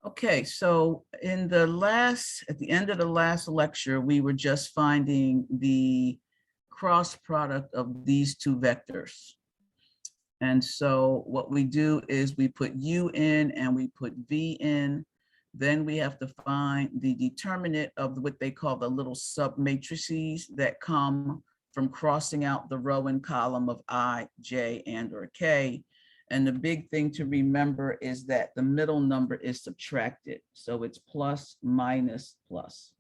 Okay, so at the end of the last lecture, we were just finding the cross product of these two vectors. And so what we do is we put U in and we put V in. Then we have to find the determinant of what they call the little sub matrices that come from crossing out the row and column of I, J, and or K. And the big thing to remember is that the middle number is subtracted. So it's plus, minus, plus.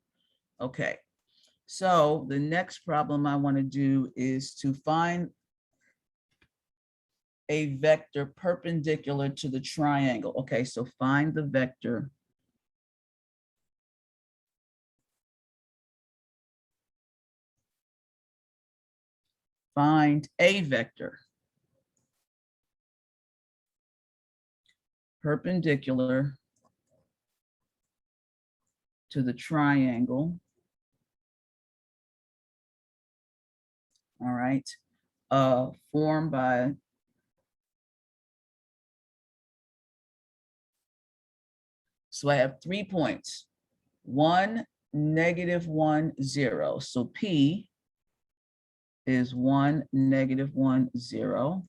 Okay, so the next problem I want to do is to find a vector perpendicular to the triangle. Okay, so find the vector find a vector perpendicular to the triangle. All right, formed by so I have 3 points, 1, -1, 0. So P is 1, -1, 0.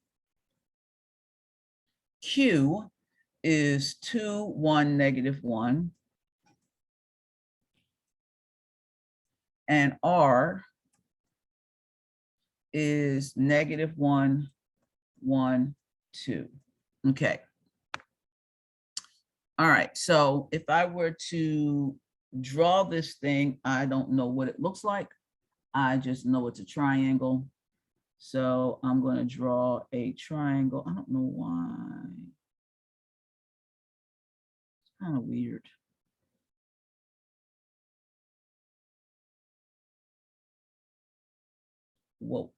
Q is 2, 1, -1. And R is -1, 1, 2. Okay. All right, so if I were to draw this thing, I don't know what it looks like. I just know it's a triangle. So I'm going to draw a triangle. I don't know why. It's kind of weird. Whoa.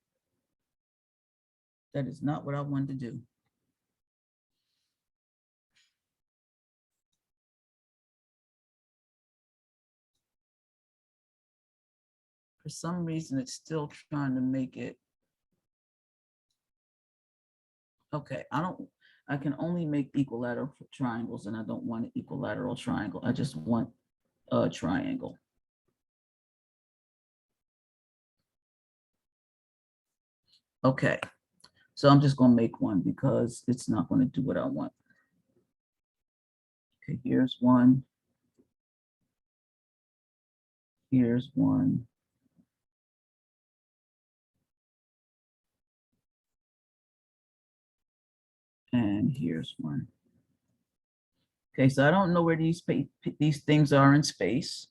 That is not what I wanted to do. For some reason, it's still trying to make it. Okay, I can only make equilateral triangles, and I don't want an equilateral triangle. I just want a triangle. Okay, so I'm just going to make one because it's not going to do what I want. Okay, here's one. Here's one. And here's one. Okay, so I don't know where these things are in space,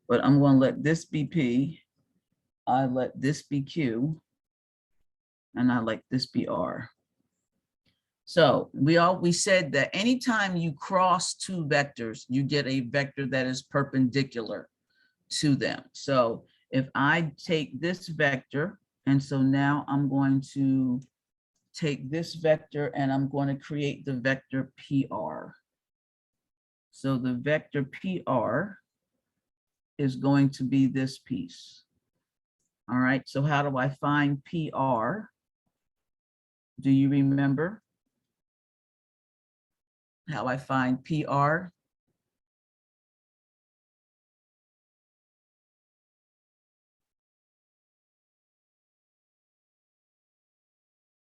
but I'm going to let this be P. I let this be Q. And I let this be R. So we said that anytime you cross two vectors, you get a vector that is perpendicular to them. So if I take this vector, and so now I'm going to take this vector and I'm going to create the vector PR. So the vector PR is going to be this piece. All right, so how do I find PR? Do you remember how I find PR?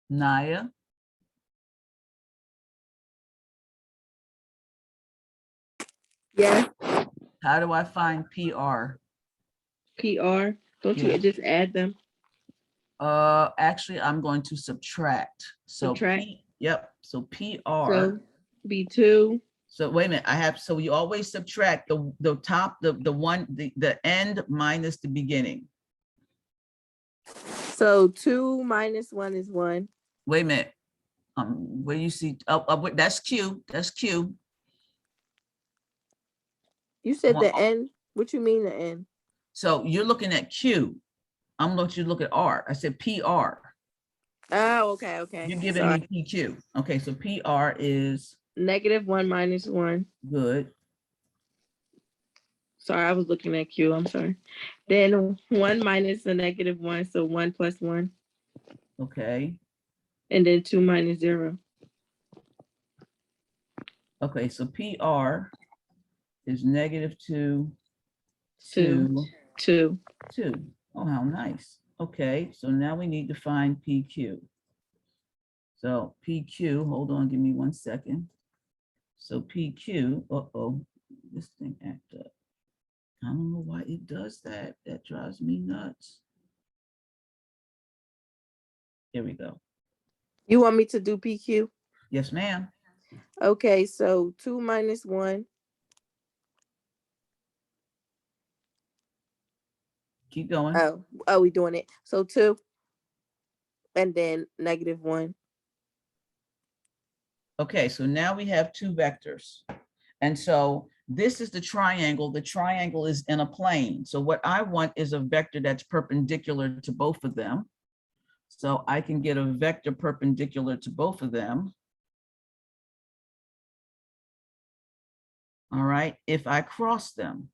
Naya? Yeah. How do I find PR? PR. Don't Yeah. you just add them? Actually, I'm going to subtract. So Subtract. Yep. So PR. So B2. So wait a minute. So you always subtract the top, the one, the end minus the beginning. So 2 minus 1 is 1. Wait a minute. Where you see? Oh, that's Q. That's Q. You said the N. What you mean the N? So you're looking at Q. I'm looking you look at R. I said PR. Oh, okay, okay. You're giving me PQ. Okay, so PR is -1 minus 1. good. Sorry, I was looking at Q. I'm sorry. Then 1 minus the -1, so 1 plus 1. Okay. And then 2 minus 0. Okay, so PR is -2, 2, 2, 2. 2. Oh, how nice. Okay, so now we need to find PQ. So PQ, hold on, give me 1 second. So PQ, this thing act up. I don't know why it does that. That drives me nuts. Here we go. You want me to do PQ? Yes, ma'am. Okay, so 2 minus 1. Keep going. Oh, we doing it. So 2 and then -1. Okay, so now we have 2 vectors. And so this is the triangle. The triangle is in a plane. So what I want is a vector that's perpendicular to both of them. So I can get a vector perpendicular to both of them. All right, if I cross them.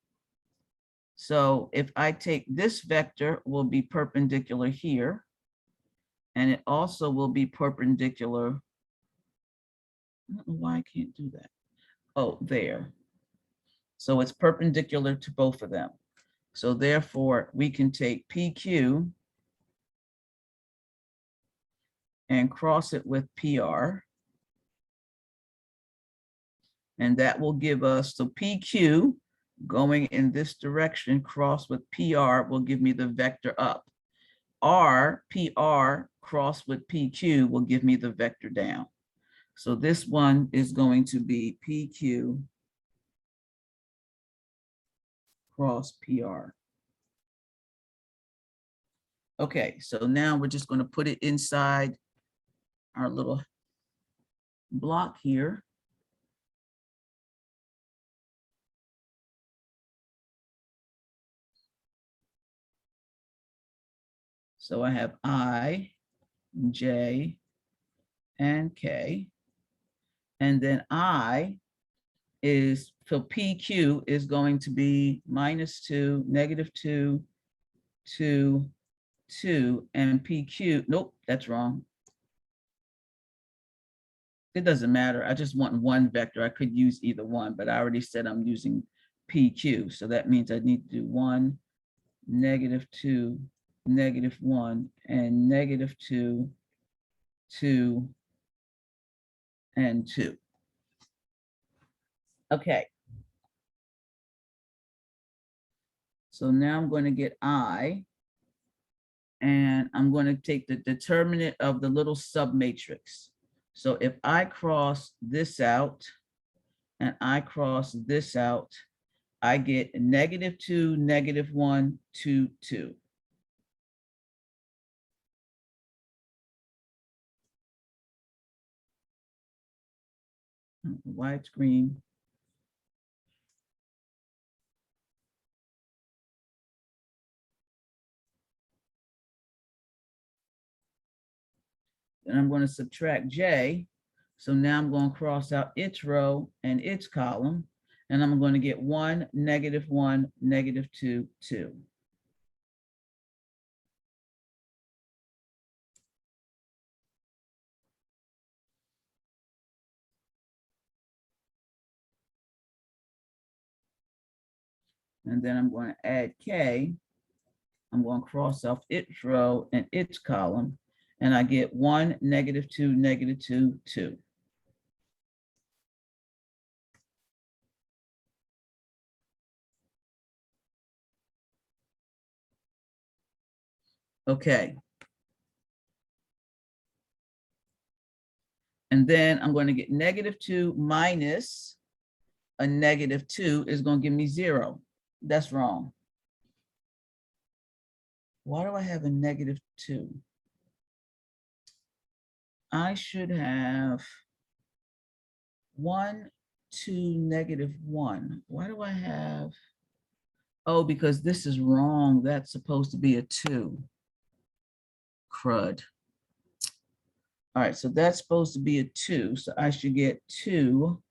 So if I take this vector, will be perpendicular here. And it also will be perpendicular. I don't know why I can't do that. Oh, there. So it's perpendicular to both of them. So therefore, we can take PQ and cross it with PR. And that will give us, so PQ going in this direction, cross with PR will give me the vector up. PR cross with PQ will give me the vector down. So this one is going to be PQ cross PR. Okay, so now we're just going to put it inside our little block here. So I have I, J, and K. And then I is, so PQ is going to be -2, -2, 2, 2, and PQ, nope, that's wrong. It doesn't matter. I just want one vector. I could use either one, but I already said I'm using PQ. So that means I need to do 1, -2, -1, and -2, 2, and 2. Okay. So now I'm going to get I, and I'm going to take the determinant of the little submatrix. So if I cross this out and I cross this out, I get -2, -1, 2, 2. Why it's green? Then I'm going to subtract J. So now I'm going to cross out its row and its column, and I'm going to get 1, -1, -2, 2. And then I'm going to add K. I'm going to cross off its row and its column, and I get 1, -2, -2, 2. Okay. And then I'm going to get -2 minus a -2 is going to give me 0. That's wrong. Why do I have a -2? I should have 1, 2, -1. Why do I have? Oh, because this is wrong. That's supposed to be a 2. Crud. All right, so that's supposed to be a 2. So I should get 2,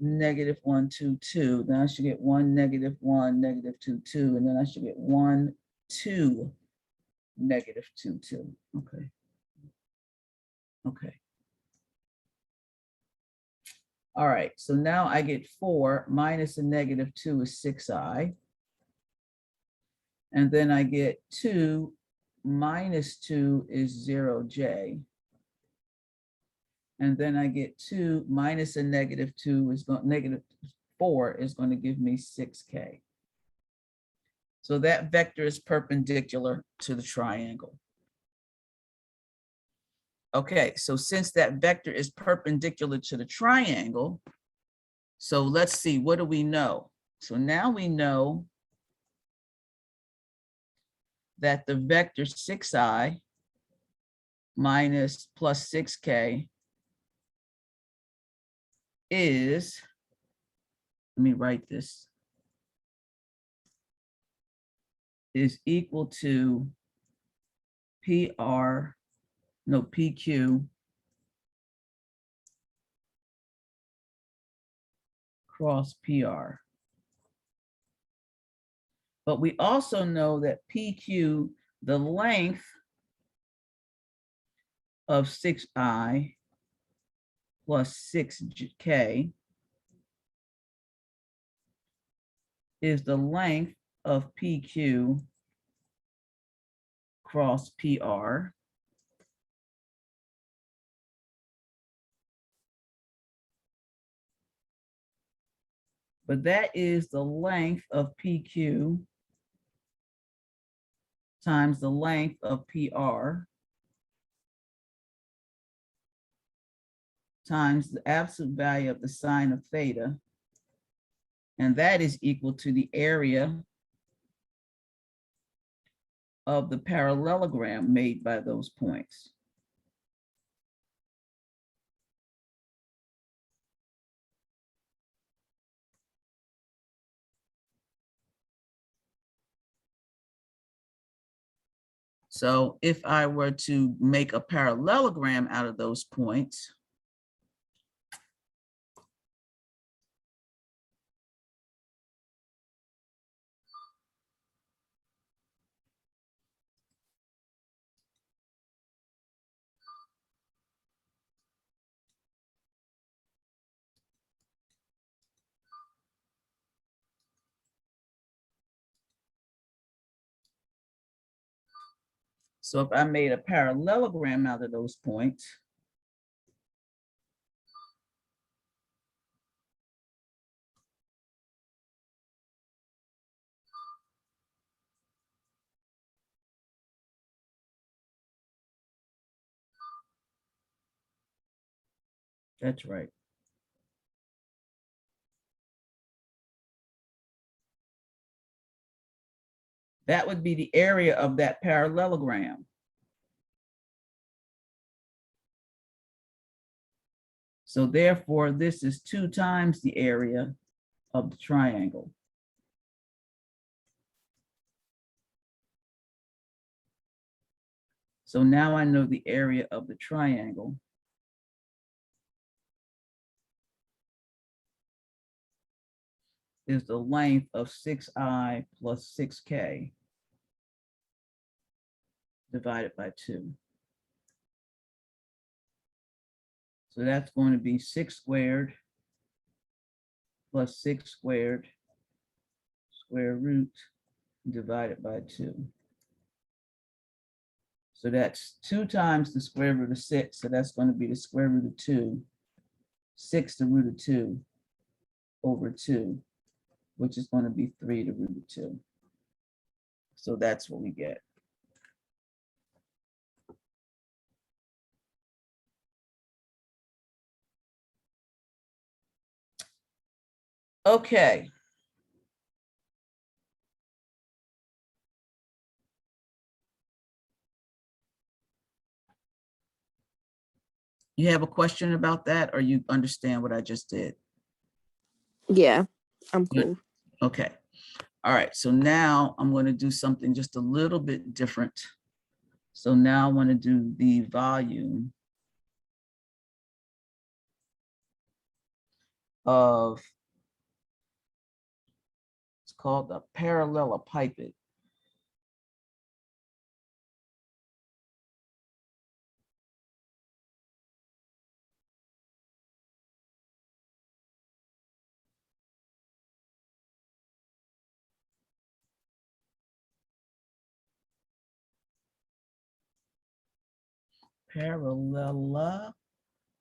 -1, 2, 2. Then I should get 1, -1, -2, 2. And then I should get 1, 2, -2, 2. Okay. Okay. All right, so now I get 4 minus a negative 2 is 6i. And then I get 2 minus 2 is 0j. And then I get 2 minus a negative 2 is negative 4 is going to give me 6k. So that vector is perpendicular to the triangle. Okay, so since that vector is perpendicular to the triangle, so let's see, what do we know? So now we know that the vector 6i minus plus 6k is, let me write this, is equal to PQ cross PR. But we also know that PQ, the length of 6i plus 6k is the length of PQ cross PR. But that is the length of PQ times the length of PR times the absolute value of the sine of theta. And that is equal to the area of the parallelogram made by those points. So if I were to make a parallelogram out of those points, so if I made a parallelogram out of those points, that's right. That would be the area of that parallelogram. So therefore, this is 2 times the area of the triangle. So now I know the area of the triangle is the length of 6i plus 6k divided by 2. So that's going to be 6 squared plus 6 squared square root divided by 2. So that's 2 times the square root of 6. So that's going to be the square root of 2, 6 the root of 2 over 2, which is going to be 3 the root of 2. So that's what we get. Okay. You have a question about that, or you understand what I just did? Yeah, I'm Good. cool. Okay. All right. So now I'm going to do something just a little bit different. So now I want to do the volume of, it's called the parallelepiped. Paralela.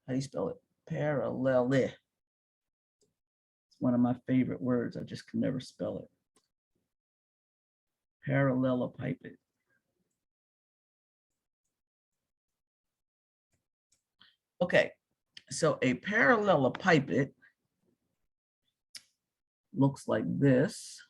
How do you spell it? Parallele. It's one of my favorite words. I just can never spell it. Parallelepiped. Okay, so a parallelepiped looks like this.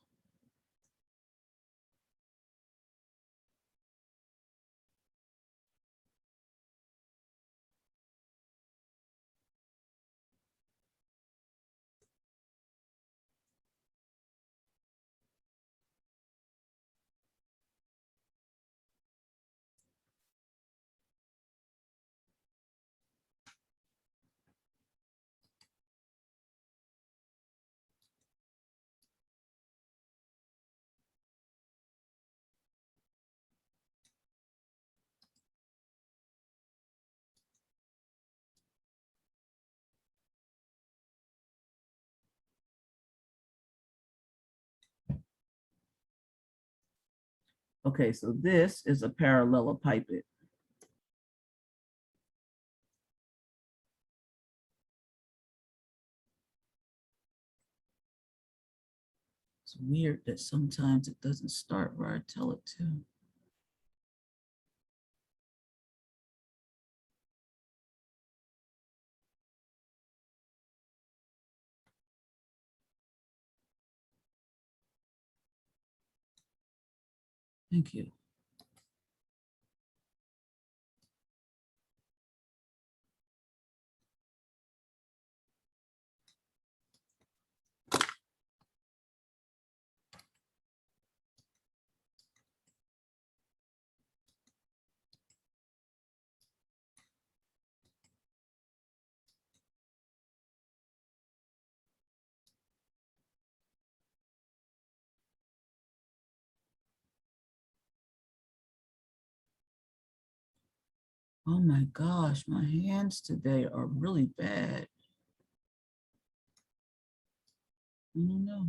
Okay, so this is a parallelepiped. It's weird that sometimes it doesn't start where I tell it to. Thank you. Oh my gosh, my hands today are really bad. I don't know.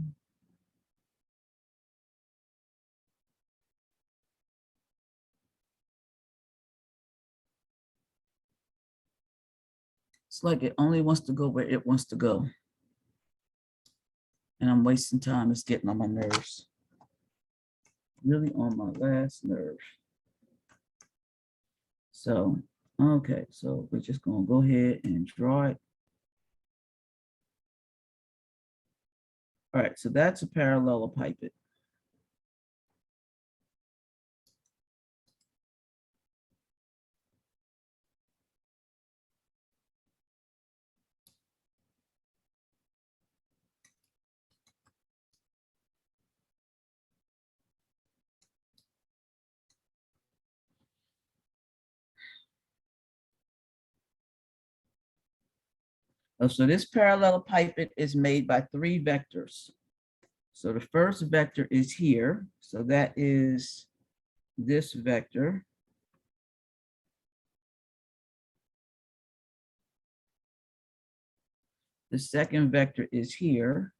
It's like it only wants to go where it wants to go. And I'm wasting time. It's getting on my nerves. Really on my last nerve. So, okay, so we're just gonna go ahead and draw it. All right, so that's a parallelepiped. Oh, so this parallelepiped is made by 3 vectors. So the first vector is here. So that is this vector. The second vector is here.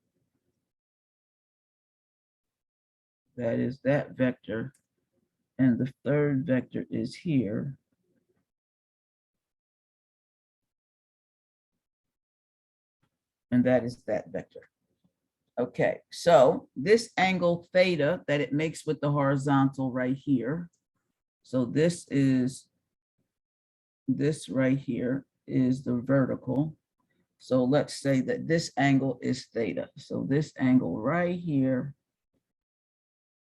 That is that vector. And the third vector is here. And that is that vector. Okay, so this angle theta that it makes with the horizontal right here. So this right here is the vertical. So let's say that this angle is theta. So this angle right here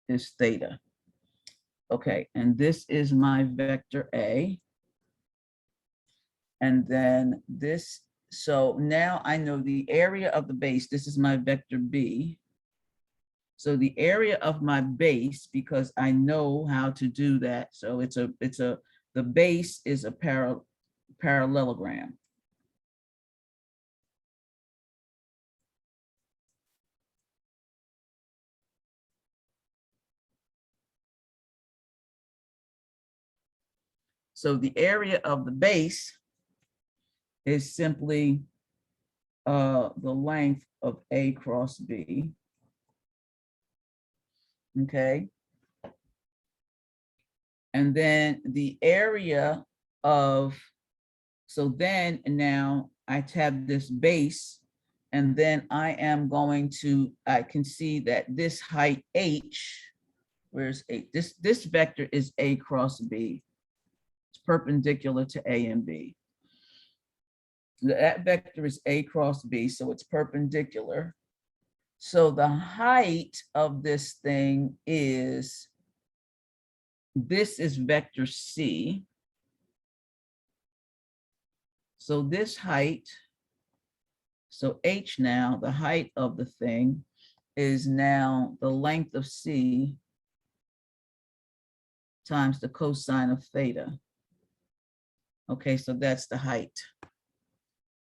is theta. Okay, and this is my vector A. And then this, so now I know the area of the base. This is my vector B. So the area of my base, because I know how to do that. So the base is a parallelogram. So the area of the base is simply the length of A cross B. Okay. And then the area of, so then now I have this base, and then I am going to, I can see that this height H, where's H? This vector is A cross B. It's perpendicular to A and B. That vector is A cross B, so it's perpendicular. So the height of this thing is, this is vector C. So this height, so H now, the height of the thing is now the length of C times the cosine of theta. Okay, so that's the height.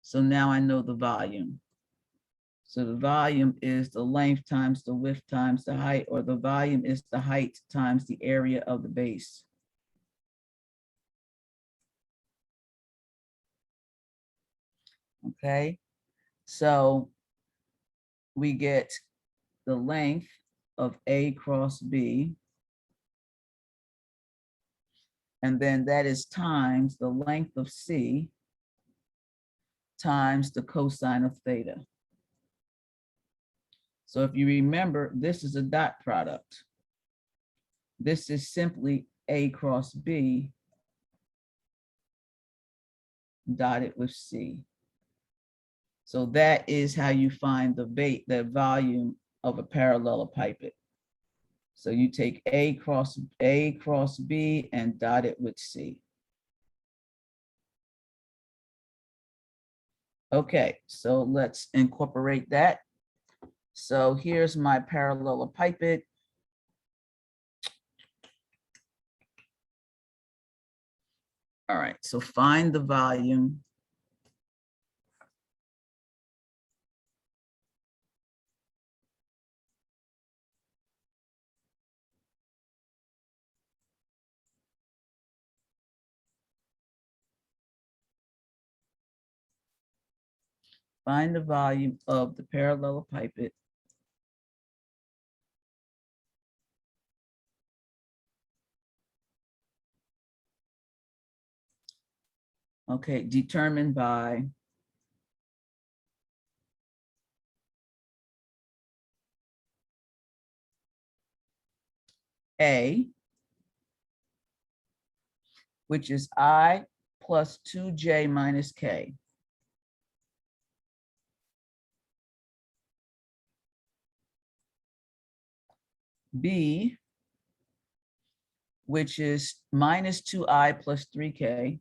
So now I know the volume. So the volume is the length times the width times the height, or the volume is the height times the area of the base. Okay, so we get the length of A cross B, and then that is times the length of C times the cosine of theta. So if you remember, this is a dot product. This is simply A cross B dotted with C. So that is how you find the volume of a parallelepiped. So you take A cross B and dot it with C. Okay, so let's incorporate that. So here's my parallelepiped. All right, so find the volume . Find the volume of the parallelepiped . Okay, determined by A, which is I plus 2J minus K. B, which is minus 2I plus 3K.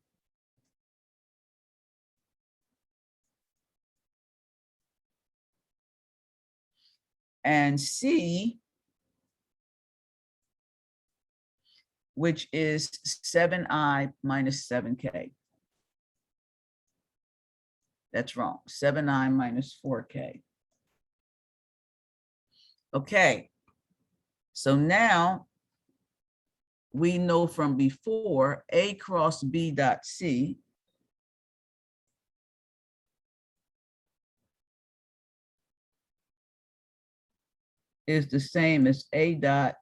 And C, which is 7I minus 7K. That's wrong, 7I minus 4K. Okay, so now we know from before A cross B dot C is the same as A dot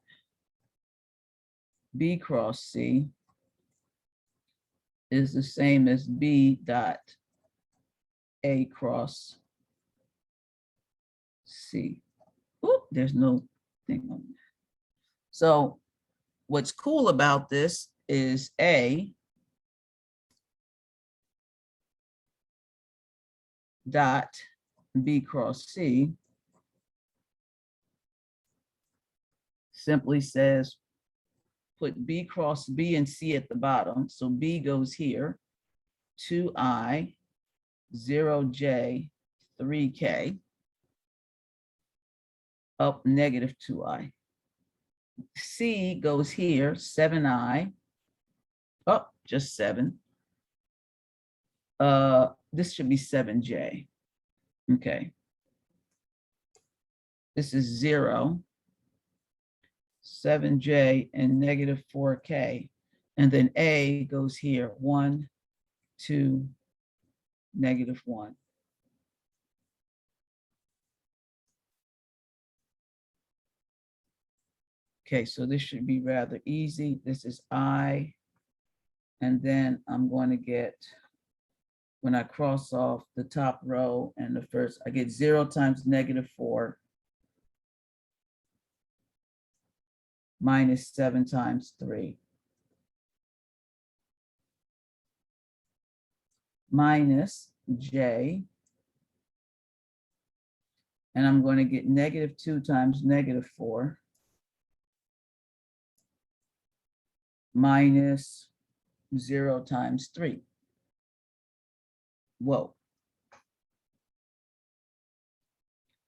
B cross C is the same as B dot A cross C. Ooh, there's no thing on there. So what's cool about this is A dot B cross C simply says put B cross B and C at the bottom. So B goes here, 2I, 0J, 3K, up negative 2I. C goes here, 7I, up just 7. This should be 7J. Okay. This is 0, 7J, and negative 4K. And then A goes here, 1, 2, negative 1. Okay, so this should be rather easy. This is I And then I'm going to get, when I cross off the top row and the first, I get 0 times -4 minus 7 times 3 minus j. And I'm going to get -2 times -4 minus 0 times 3. Whoa.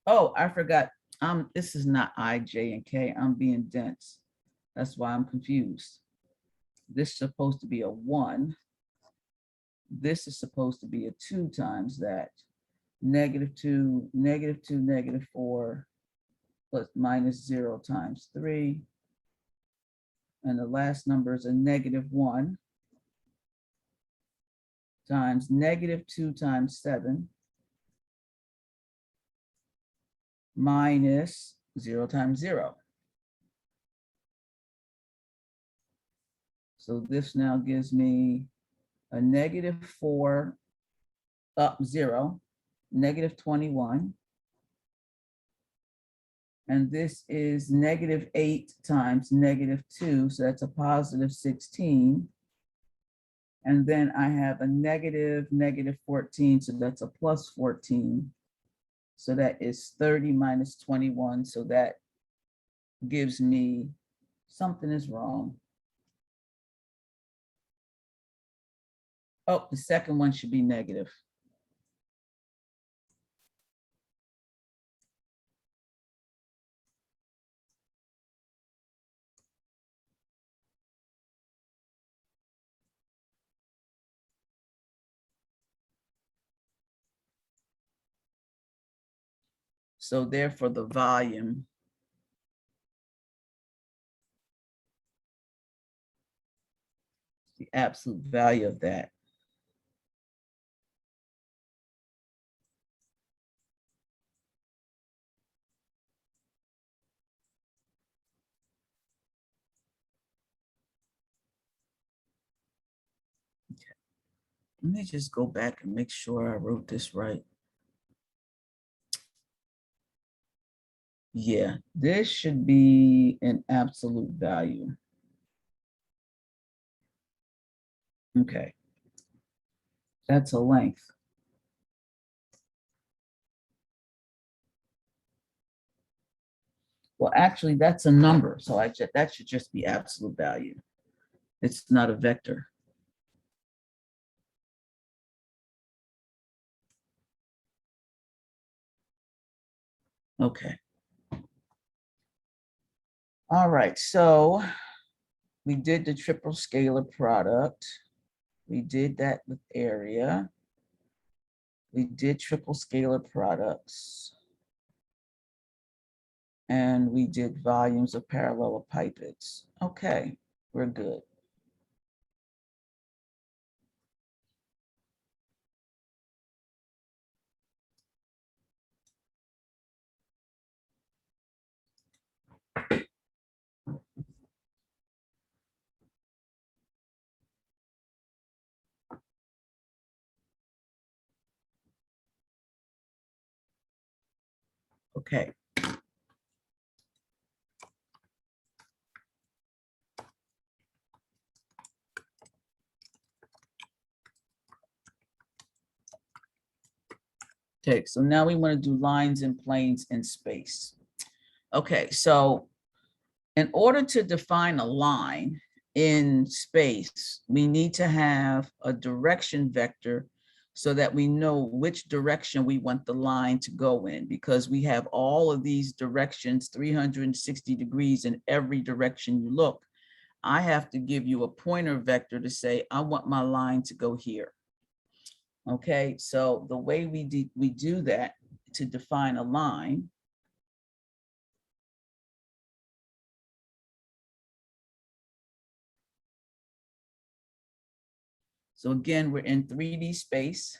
Oh, I forgot. This is not I, J, and K. I'm being dense. That's why I'm confused. This is supposed to be a 1. This is supposed to be a 2 times that. -2, -2, -4, plus minus 0 times 3. And the last number is a -1 times -2 times 7 minus 0 times 0. So this now gives me a -4 up 0, -21. And this is -8 times -2, so that's a positive 16. And then I have a -14, so that's a plus 14. So that is 30 minus 21, so that gives me, something is wrong. Oh, the second one should be negative. So therefore the volume the absolute value of that let me just go back and make sure I wrote this right. Yeah, this should be an absolute value. Okay. That's a length. Well, actually, that's a number. So that should just be absolute value. It's not a vector. Okay. All right. So we did the triple scalar product. We did that with area. We did triple scalar products. And we did volumes of parallelepipeds. Okay, we're good. Okay. Okay, so now we want to do lines and planes in space. Okay, so in order to define a line in space, we need to have a direction vector so that we know which direction we want the line to go in, because we have all of these directions, 360 degrees in every direction you look. I have to give you a pointer vector to say, I want my line to go here. Okay, so the way we do that to define a line so again, we're in 3D space.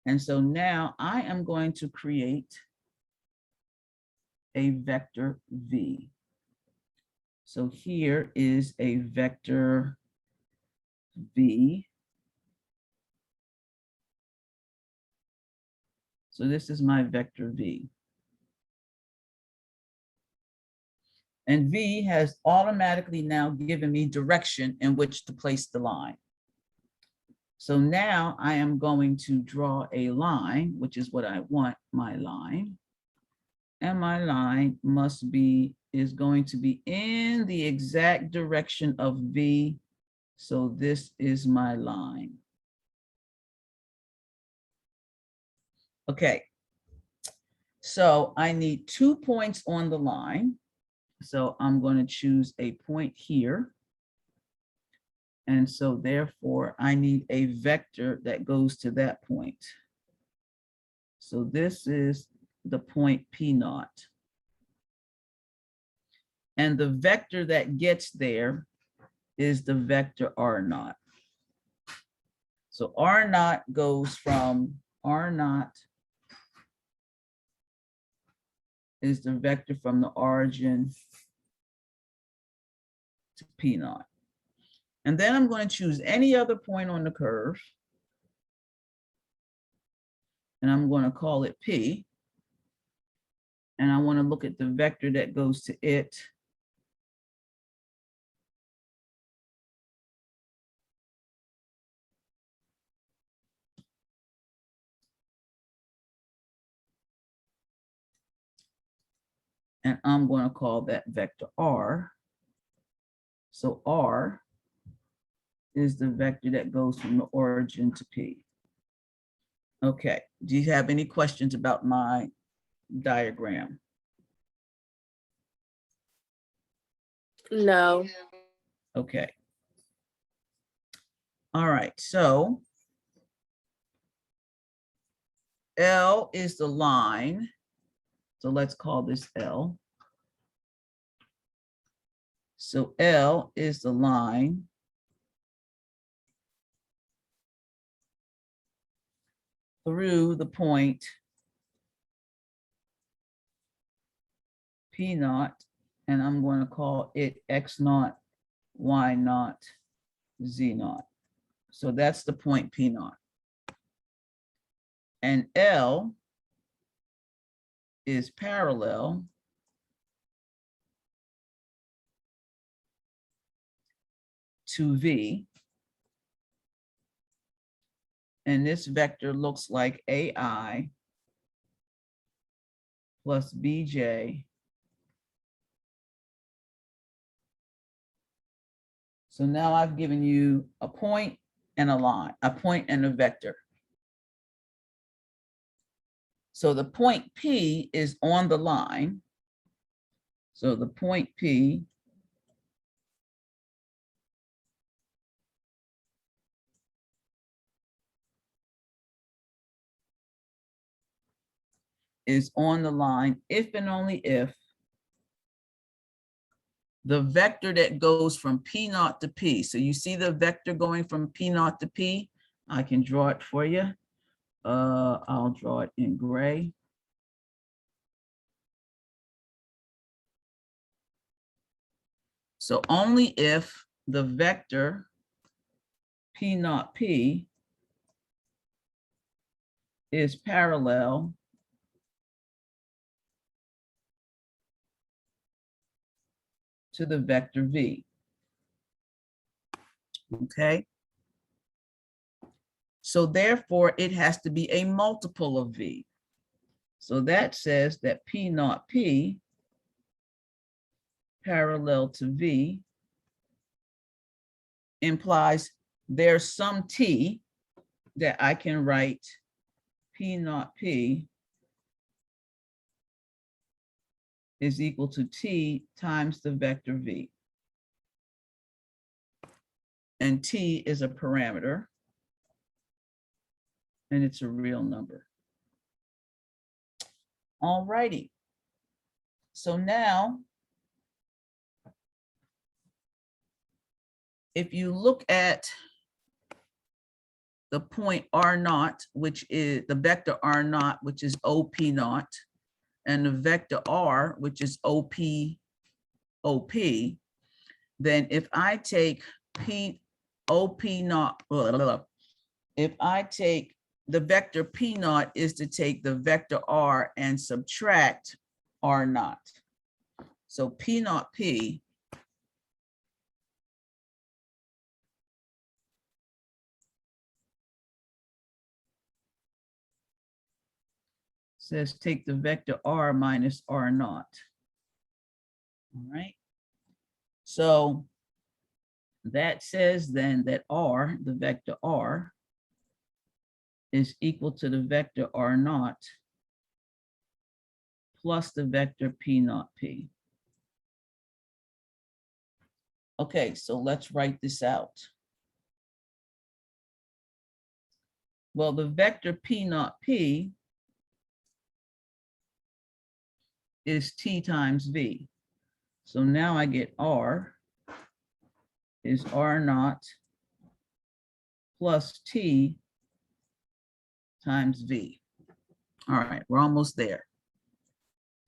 And so now I am going to create a vector V. So here is a vector V. So this is my vector V. And V has automatically now given me direction in which to place the line. So now I am going to draw a line, which is what I want, my line. And my line is going to be in the exact direction of V. So this is my line. Okay. So I need 2 points on the line. So I'm going to choose a point here. And so therefore I need a vector that goes to that point. So this is the point P naught. And the vector that gets there is the vector R naught. So R naught goes from R naught is the vector from the origin to P naught. And then I'm going to choose any other point on the curve. And I'm going to call it P. And I want to look at the vector that goes to it. And I'm going to call that vector R. So R is the vector that goes from the origin to P. Okay, do you have any questions about my diagram? No. Okay. All right, so L is the line. So let's call this L. So L is the line through the point P naught, and I'm going to call it X naught, Y naught, Z naught. So that's the point P naught. And L is parallel to V. And this vector looks like AI plus BJ. So now I've given you a point and a line, a point and a vector. So the point P is on the line. So the point P is on the line if and only if the vector that goes from P naught to P. So you see the vector going from P naught to P? I can draw it for you. I'll draw it in gray. So only if the vector P naught P is parallel to the vector V. Okay. So therefore it has to be a multiple of V. So that says that P naught P parallel to V implies there's some T that I can write P naught P is equal to T times the vector V. And T is a parameter and it's a real number. All righty. So now, if you look at the point R naught, which is the vector R naught, which is OP naught, and the vector R, which is OP, then if I take P OP naught, if I take the vector P naught is to take the vector R and subtract R naught. So P naught P says take the vector R minus R naught. All right. So that says then that R, the vector R, is equal to the vector R naught plus the vector P naught P. Okay, so let's write this out. Well, the vector P naught P is T times V. So now I get R is R naught plus T times V. All right, we're almost there.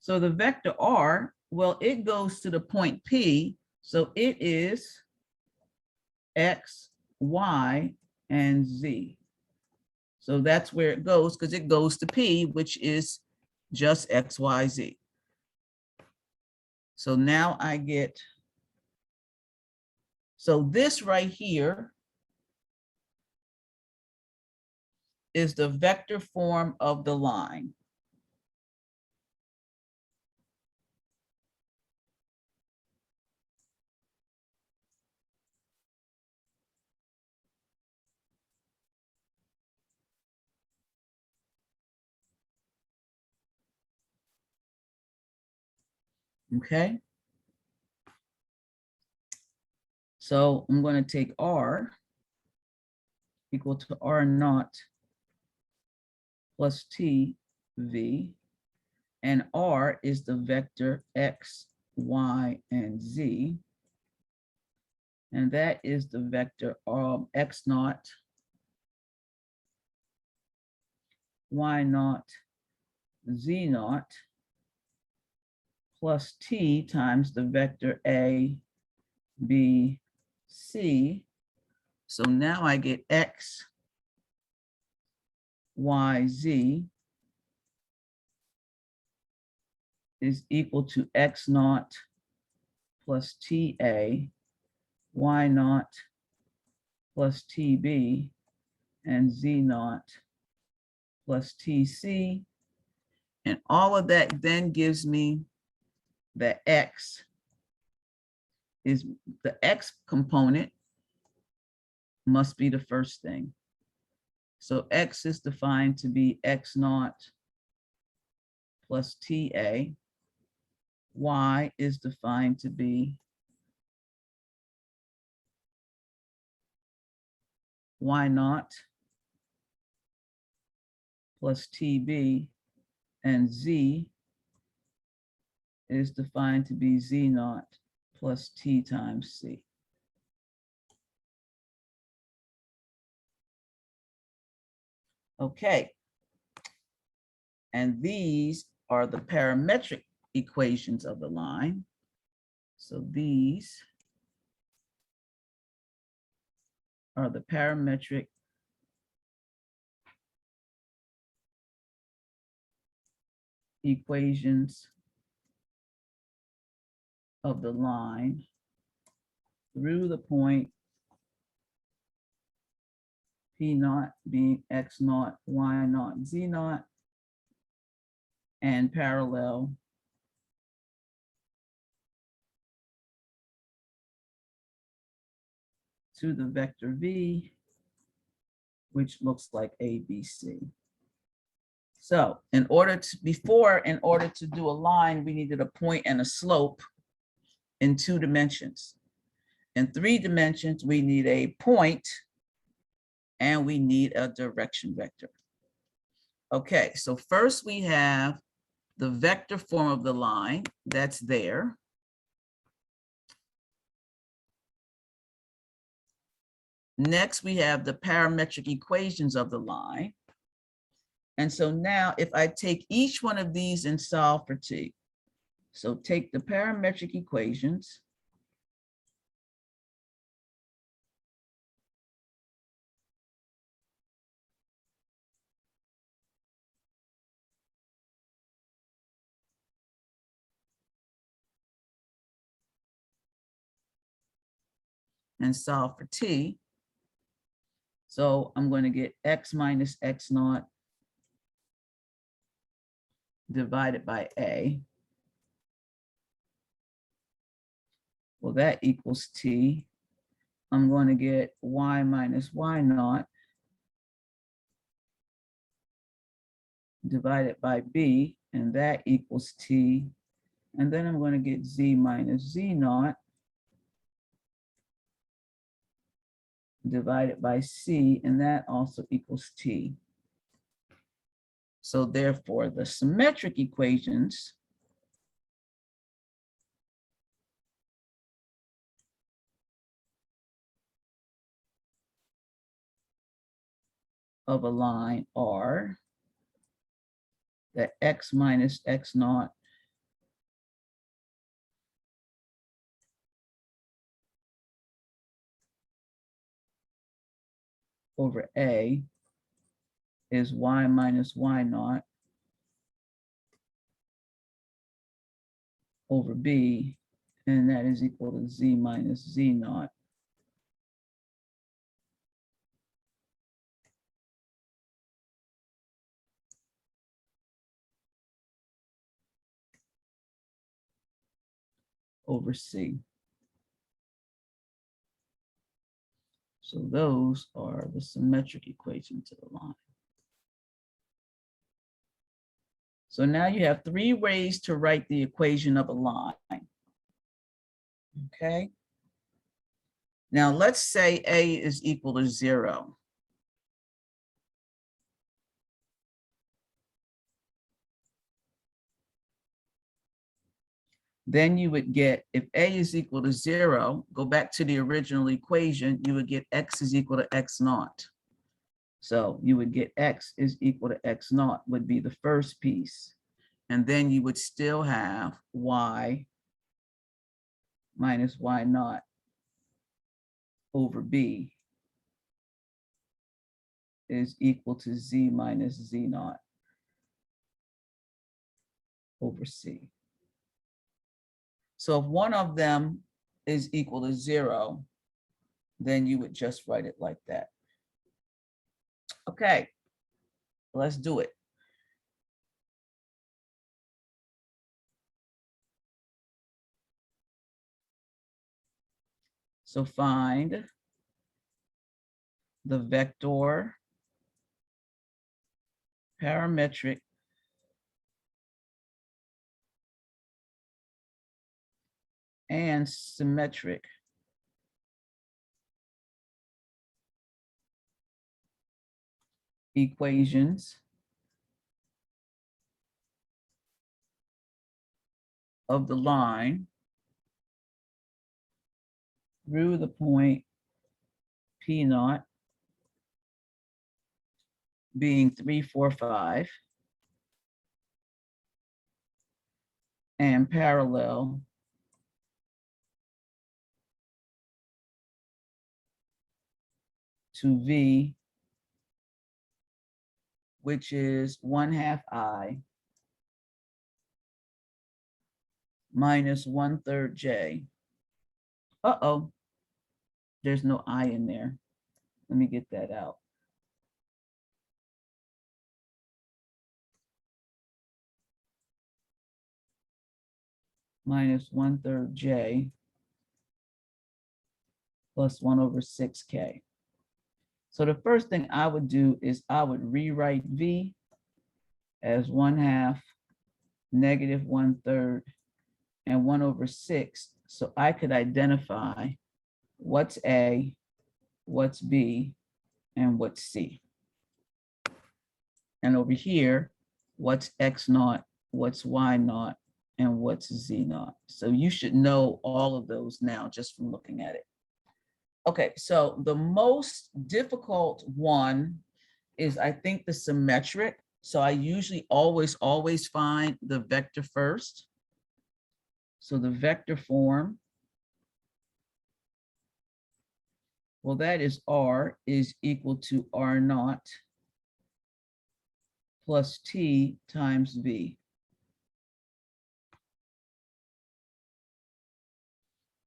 So the vector R, well, it goes to the point P, so it is X, Y, and Z. So that's where it goes because it goes to P, which is just X, Y, Z. So now I get, so this right here is the vector form of the line. Okay. So I'm going to take R equal to R naught plus T V, and R is the vector X, Y, and Z. And that is the vector X naught, Y naught, Z naught, plus T times the vector A, B, C. So now I get X, Y, Z is equal to X naught plus TA, Y naught plus TB, and Z naught plus TC. And all of that then gives me that X is the X component must be the first thing. So X is defined to be X naught plus TA. Y is defined to be Y naught plus TB, and Z is defined to be Z naught plus T times C. Okay. And these are the parametric equations of the line. So these are the parametric equations of the line through the point P naught being X naught, Y naught, Z naught, and parallel to the vector V, which looks like ABC. So in order to do a line, we needed a point and a slope in 2 dimensions. In 3 dimensions, we need a point and we need a direction vector. Okay, so first we have the vector form of the line that's there. Next, we have the parametric equations of the line. And so now if I take each one of these and solve for T, so take the parametric equations and solve for t. So I'm going to get x minus x naught divided by a. Well, that equals t. I'm going to get y minus y naught divided by b, and that equals t. And then I'm going to get z minus z naught divided by c, and that also equals t. So therefore, the symmetric equations of a line are that x minus x naught over a is y minus y naught over b, and that is equal to z minus z naught over c. So those are the symmetric equations of the line. So now you have three ways to write the equation of a line. Okay. Now let's say a is equal to 0. Then you would get, if a is equal to 0, go back to the original equation, you would get x is equal to x naught. So you would get x is equal to x naught would be the first piece. And then you would still have y minus y naught over b is equal to z minus z naught over c. So if one of them is equal to 0, then you would just write it like that. Okay, let's do it. So find the vector parametric and symmetric equations of the line through the point P naught being 3, 4, 5 and parallel to V, which is 1/2 I minus 1/3 J. Uh-oh, there's no I in there. Let me get that out. Minus 1/3 J plus 1/6K. So the first thing I would do is I would rewrite V as 1/2 negative 1/3 and 1/6. So I could identify what's A, what's B, and what's C. And over here, what's X naught, what's Y naught, and what's Z naught. So you should know all of those now just from looking at it. Okay, so the most difficult one is, I think, the symmetric. So I usually always find the vector first. So the vector form, well, that is R is equal to R naught plus T times V.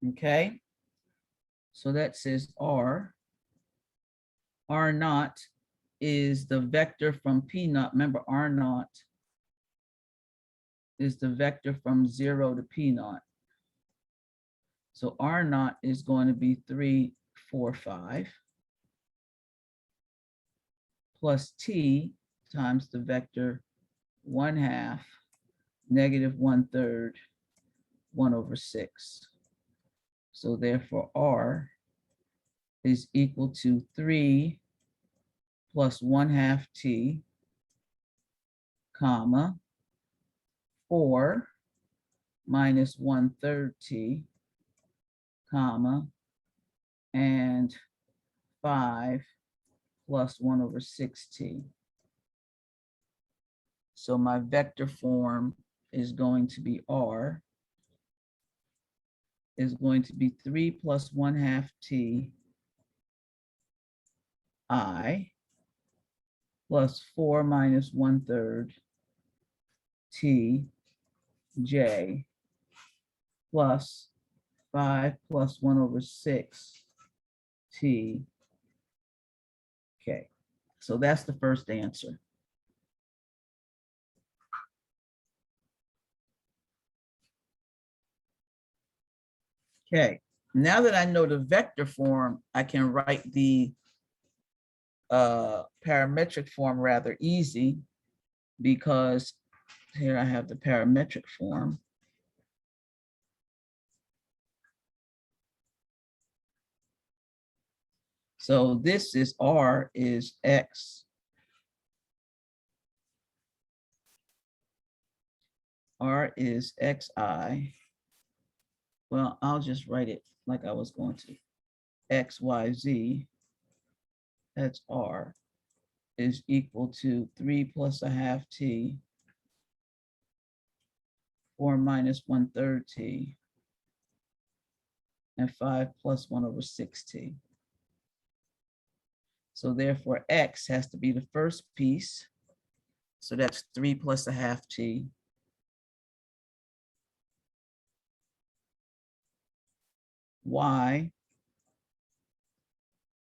Okay, So that says R. R naught is the vector from P naught. Remember, R naught is the vector from 0 to P naught. So R naught is going to be 3, 4, 5 plus T times the vector 1/2, -1/3, 1/6. So therefore R is equal to 3 plus 1/2 T, comma, 4 minus 1/3 T, comma, and 5 plus 1/6 T. So my vector form is going to be R is going to be 3 plus 1/2 T I plus 4 minus 1/3 T J plus 5 plus 1/6 T K. So that's the first answer. Okay, now that I know the vector form, I can write the parametric form rather easy, because here I have the parametric form. So this is R is X. R is XI. Well, I'll just write it like I was going to. X, Y, Z, that's R, is equal to 3 plus 1/2 T, 4 minus 1/3 T, and 5 plus 1/6 T. So therefore X has to be the first piece. So that's 3 plus 1/2 T. Y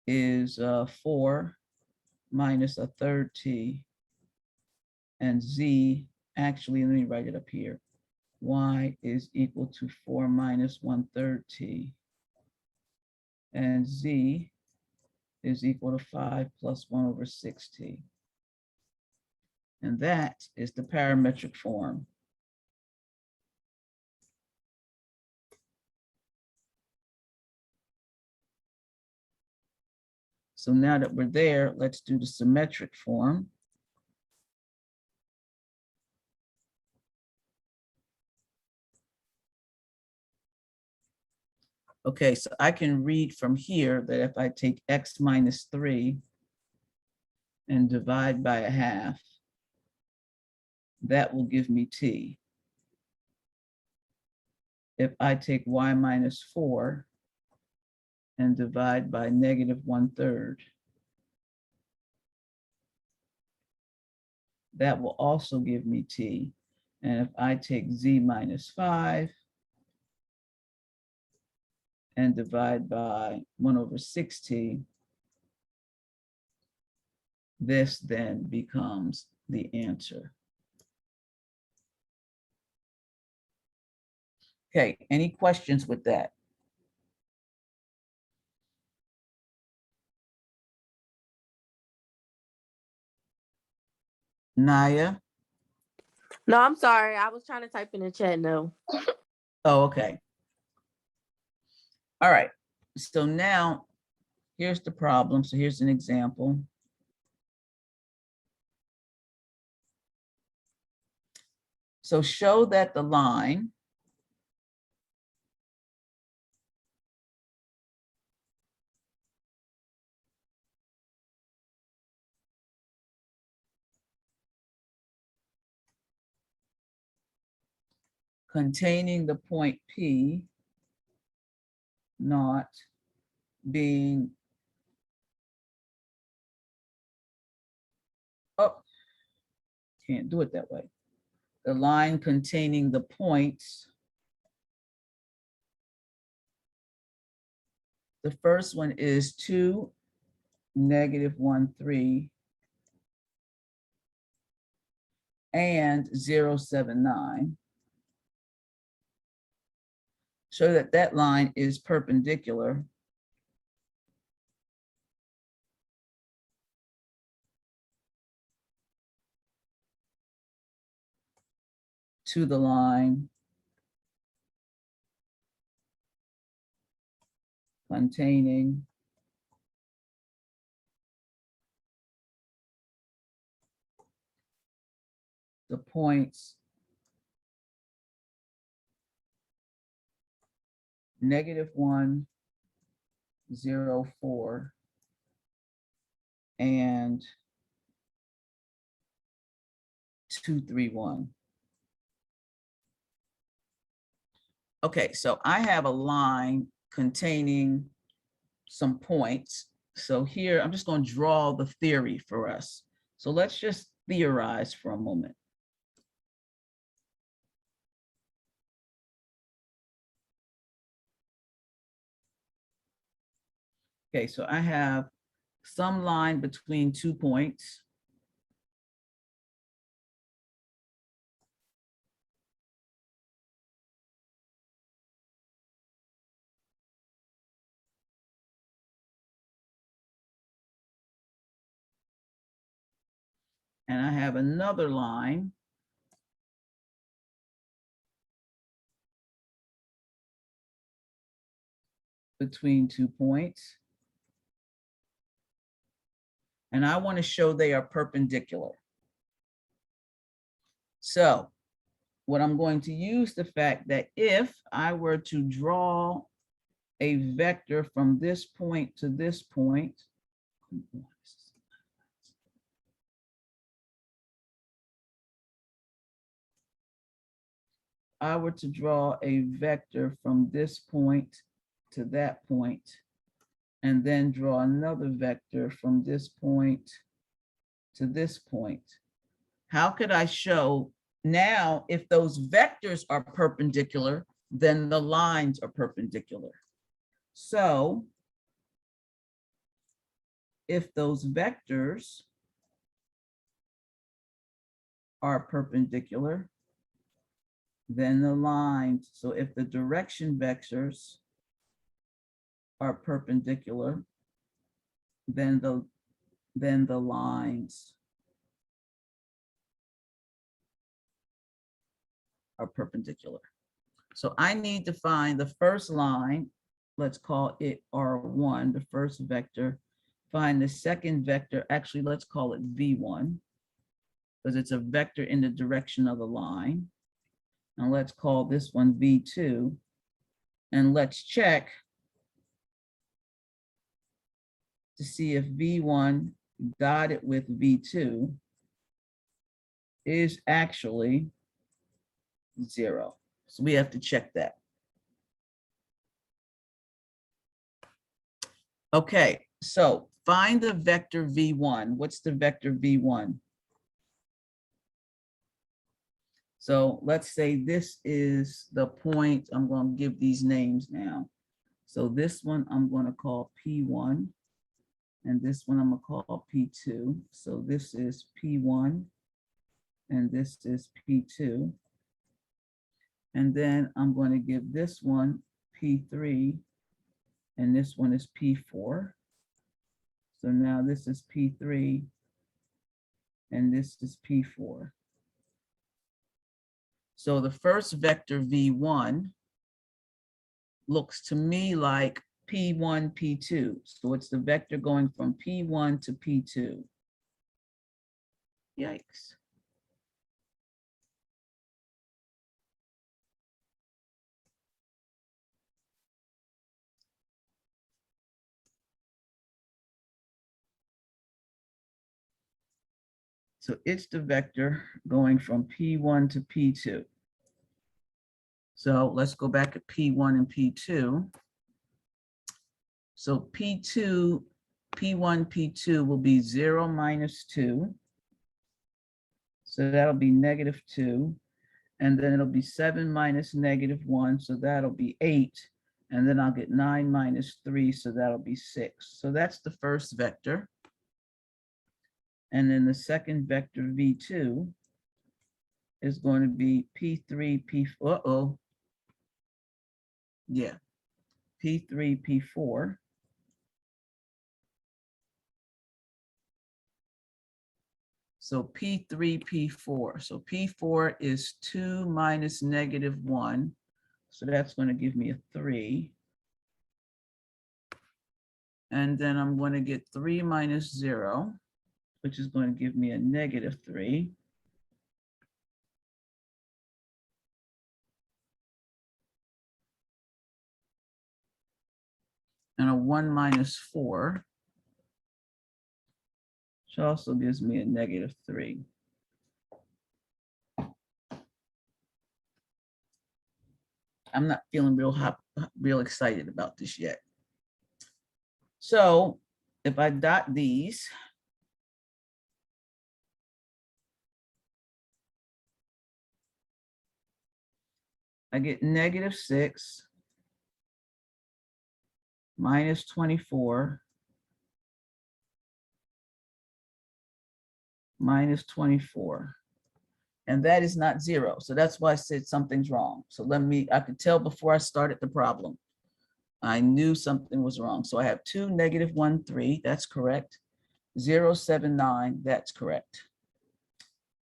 is 4 minus 1/3 T. And Z, actually, let me write it up here. Y is equal to 4 minus 1/3 T. And Z is equal to 5 plus 1/6 T. And that is the parametric form. So now that we're there, let's do the symmetric form. Okay, so I can read from here that if I take X minus 3 and divide by 1/2, that will give me T. If I take Y minus 4 and divide by -1/3, that will also give me T. And if I take Z minus 5 and divide by 1/6 T, this then becomes the answer. Okay, any questions with that? Naya? No, I'm sorry. I was trying to type in the chat. No. Oh, okay. All right, so now here's the problem. So here's an example. So show that the line containing the point P not being, oh, can't do it that way. The line containing the points The first one is 2, -1, 3, and 0, 7, 9. So that that line is perpendicular to the line containing the points -1, 0, 4, and 2, 3, 1. Okay, so I have a line containing some points. So here, I'm just going to draw the theory for us. So let's just theorize for a moment. Okay, so I have some line between 2 points. And I have another line between 2 points. And I want to show they are perpendicular. So what I'm going to use the fact that if I were to draw a vector from this point to this point, I were to draw a vector from this point to that point, and then draw another vector from this point to this point. How could I show now if those vectors are perpendicular, then the lines are perpendicular? So if those vectors are perpendicular, then the lines, so if the direction vectors are perpendicular, then the lines are perpendicular. So I need to find the first line, let's call it R1, the first vector, find the second vector, actually let's call it V1, because it's a vector in the direction of the line. And let's call this one V2, and let's check to see if V1 dotted with V2 is actually 0. So we have to check that. Okay, so find the vector V1. What's the vector V1? So let's say this is the point. I'm going to give these names now. So this one I'm going to call P1, and this one I'm going to call P2. So this is P1, and this is P2. And then I'm going to give this one P3, and this one is P4. So now this is P3, and this is P4. So the first vector V1 looks to me like P1, P2. So it's the vector going from P1 to P2. Yikes. So it's the vector going from P1 to P2. So let's go back at P1 and P2. So P2, P1, P2 will be 0 minus 2. So that'll be -2. And then it'll be 7 minus -1. So that'll be 8. And then I'll get 9 minus 3, so that'll be 6. So that's the first vector. And then the second vector, V2, is going to be P3, P4, yeah, P3, P4. So P3, P4. So P4 is 2 minus -1. So that's going to give me a 3. And then I'm going to get 3 minus 0, which is going to give me a -3. And a 1 minus 4, which also gives me a -3. I'm not feeling real excited about this yet. So if I dot these, I get -6 minus 24 minus 24. And that is not 0. So that's why I said something's wrong. So I could tell before I started the problem. I knew something was wrong. So I have 2, -1, 3, that's correct. 0, 7, 9, that's correct.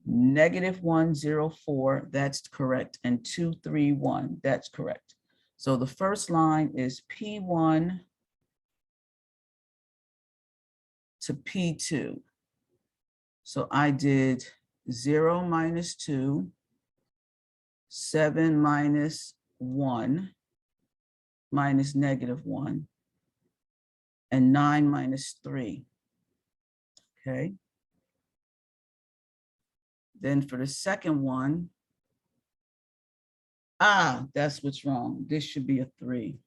-1, 0, 4, that's correct. And 2, 3, 1, that's correct. So the first line is P1 to P2. So I did 0 minus 2, 7 minus 1, minus -1, and 9 minus 3. Okay. Then for the second one, that's what's wrong. This should be a 3.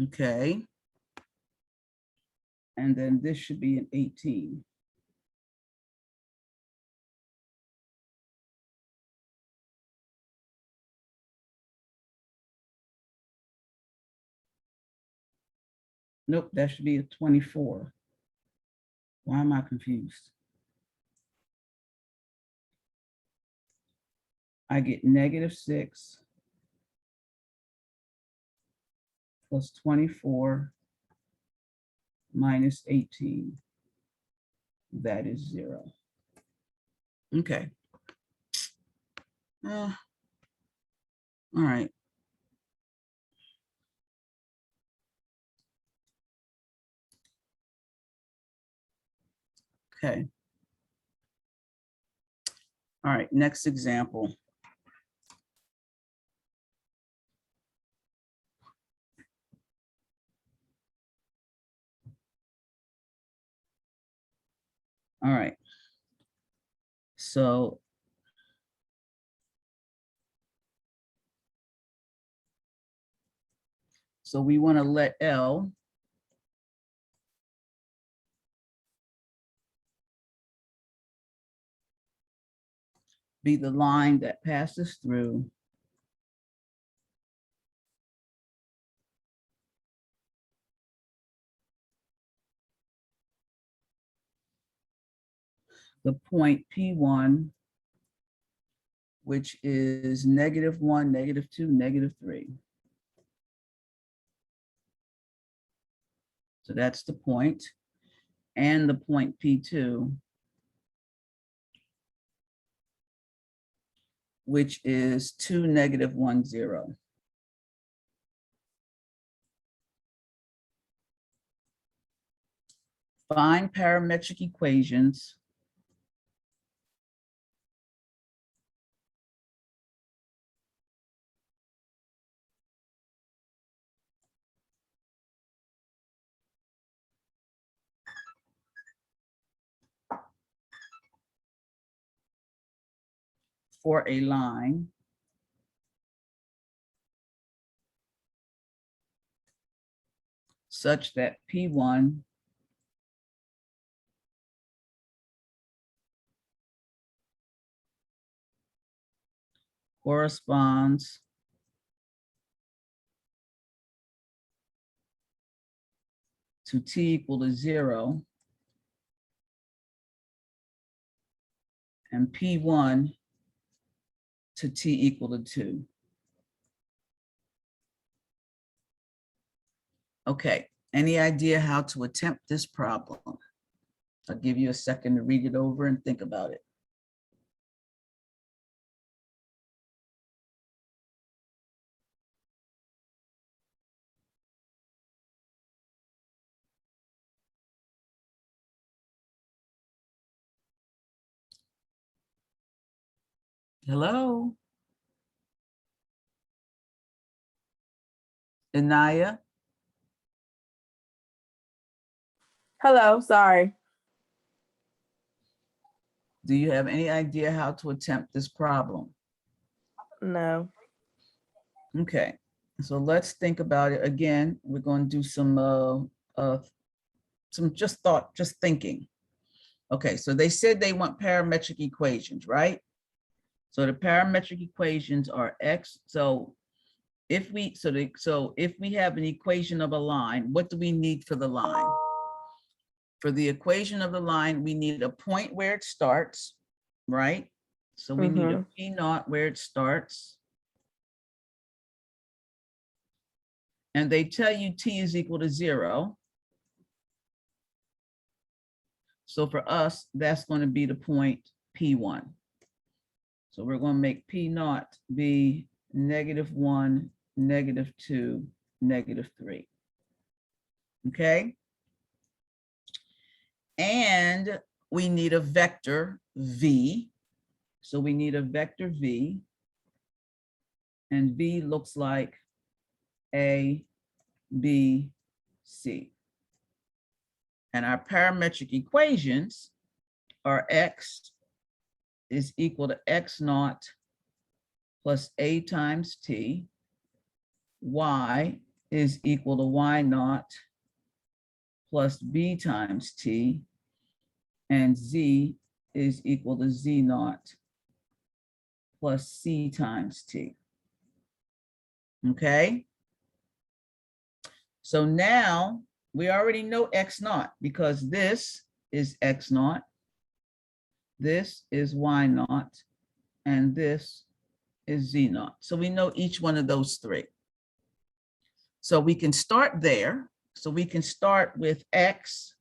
Okay. And then this should be an 18. Nope, that should be a 24. Why am I confused? I get -6 plus 24 minus 18. That is 0. Okay. All right. Okay. All right, next example. All right. So we want to let L be the line that passes through the point P1, which is -1, -2, -3. So that's the point. And the point P2, which is 2, -1, 0. Find parametric equations for a line such that P1 corresponds to t equal to 0, and P1 to t equal to 2. Okay, any idea how to attempt this problem? I'll give you a second to read it over and think about it. Hello? Anaya? Hello, sorry. Do you have any idea how to attempt this problem? No. Okay, so let's think about it again. We're going to do some just thinking. Okay, so they said they want parametric equations, right? So the parametric equations are x. So if we have an equation of a line, what do we need for the line? For the equation of the line, we need a point where it starts, right? So we need a P naught where it starts. And they tell you t is equal to 0. So for us, that's going to be the point P1. So we're going to make P naught be -1, -2, -3. Okay. And we need a vector V. So we need a vector V. And V looks like A, B, C. And our parametric equations are x is equal to x naught plus a times t, y is equal to y naught plus b times t, and z is equal to z naught plus c times t. Okay? So now we already know x naught because this is x naught, this is y naught, and this is z naught. So we know each one of those three. So we can start there. So we can start with x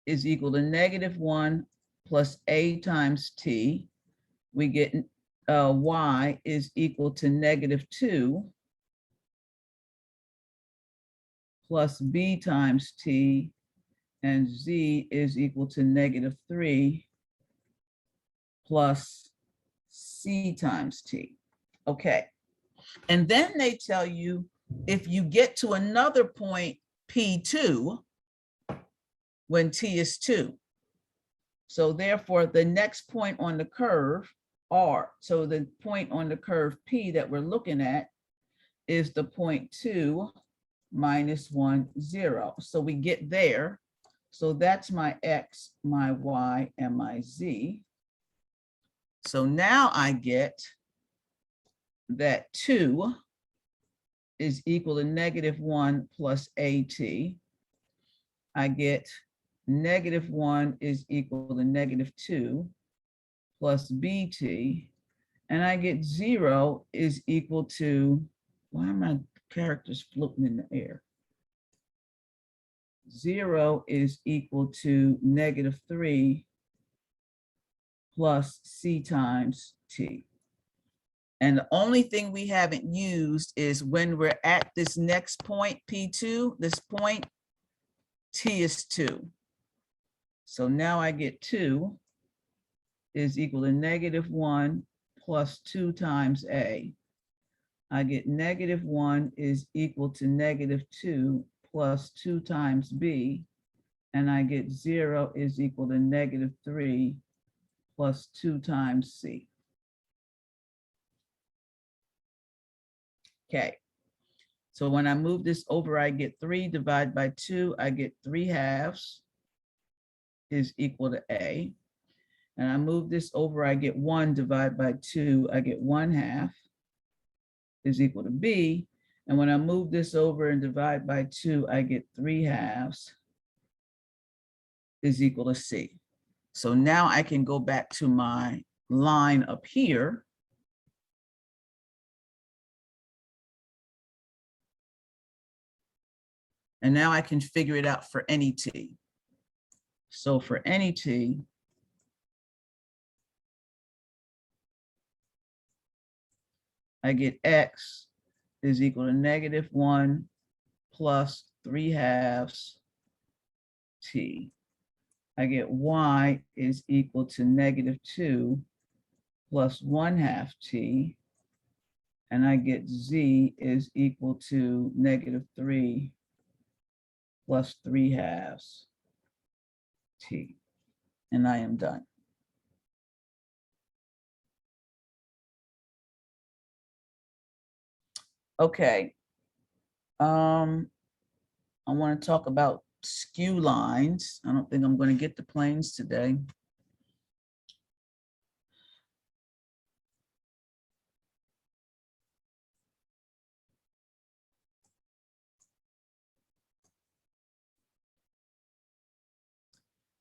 is equal to -1 plus a times t. We get y is equal to -2 plus b times t, and z is equal to -3 plus c times t. Okay. And then they tell you if you get to another point P2 when t is 2. So therefore the next point on the curve R, so the point on the curve P that we're looking at is the point 2, -1, 0. So we get there. So that's my x, my y, and my z. So now I get that 2 is equal to -1 plus at. I get -1 is equal to -2 plus bt, and I get 0 is equal to, why are my characters floating in the air? 0 is equal to -3 plus c times t. And the only thing we haven't used is when we're at this next point, P2, this point, t is 2. So now I get 2 is equal to -1 plus 2 times a. I get -1 is equal to -2 plus 2 times b. And I get 0 is equal to -3 plus 2 times c. Okay, so when I move this over, I get 3 divided by 2, I get 3/2 is equal to a. And I move this over, I get 1 divided by 2, I get 1/2 is equal to b. And when I move this over and divide by 2, I get 3/2 is equal to C. So now I can go back to my line up here. And now I can figure it out for any t. So for any t, I get x is equal to -1 plus 3/2 t. I get y is equal to -2 plus 1/2 t. And I get z is equal to -3 plus 3/2 t. And I am done. Okay. I want to talk about skew lines. I don't think I'm going to get the planes today.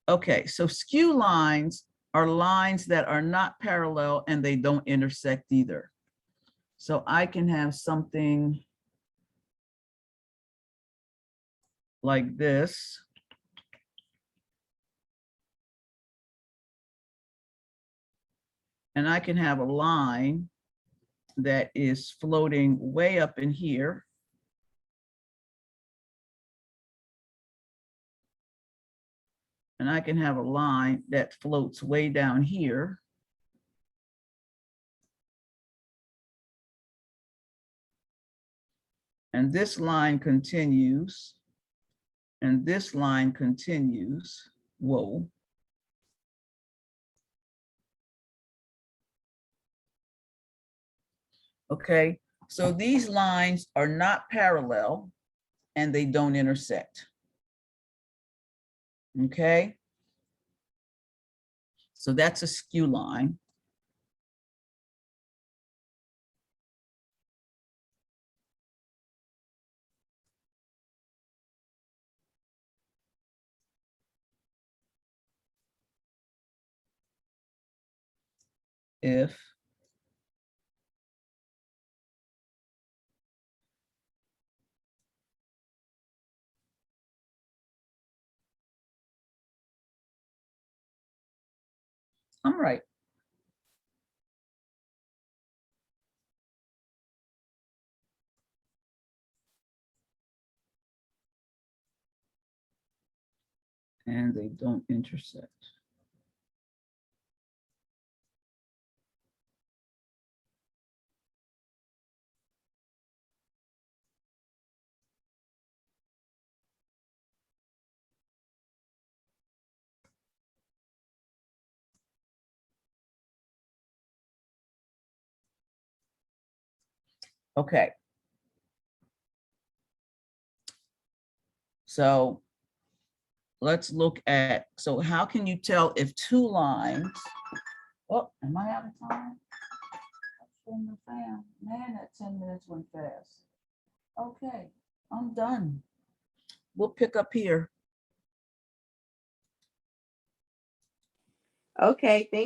Okay, so skew lines are lines that are not parallel and they don't intersect either. So I can have something like this. And I can have a line that is floating way up in here. And I can have a line that floats way down here. And this line continues. And this line continues. Whoa. Okay, so these lines are not parallel and they don't intersect. Okay, so that's a skew line. If I'm right. And they don't intersect. Okay. So let's look at, so how can you tell if two lines, oh, am I out of time? Man, that 10 minutes went fast. Okay, I'm done. We'll pick up here. Okay, thank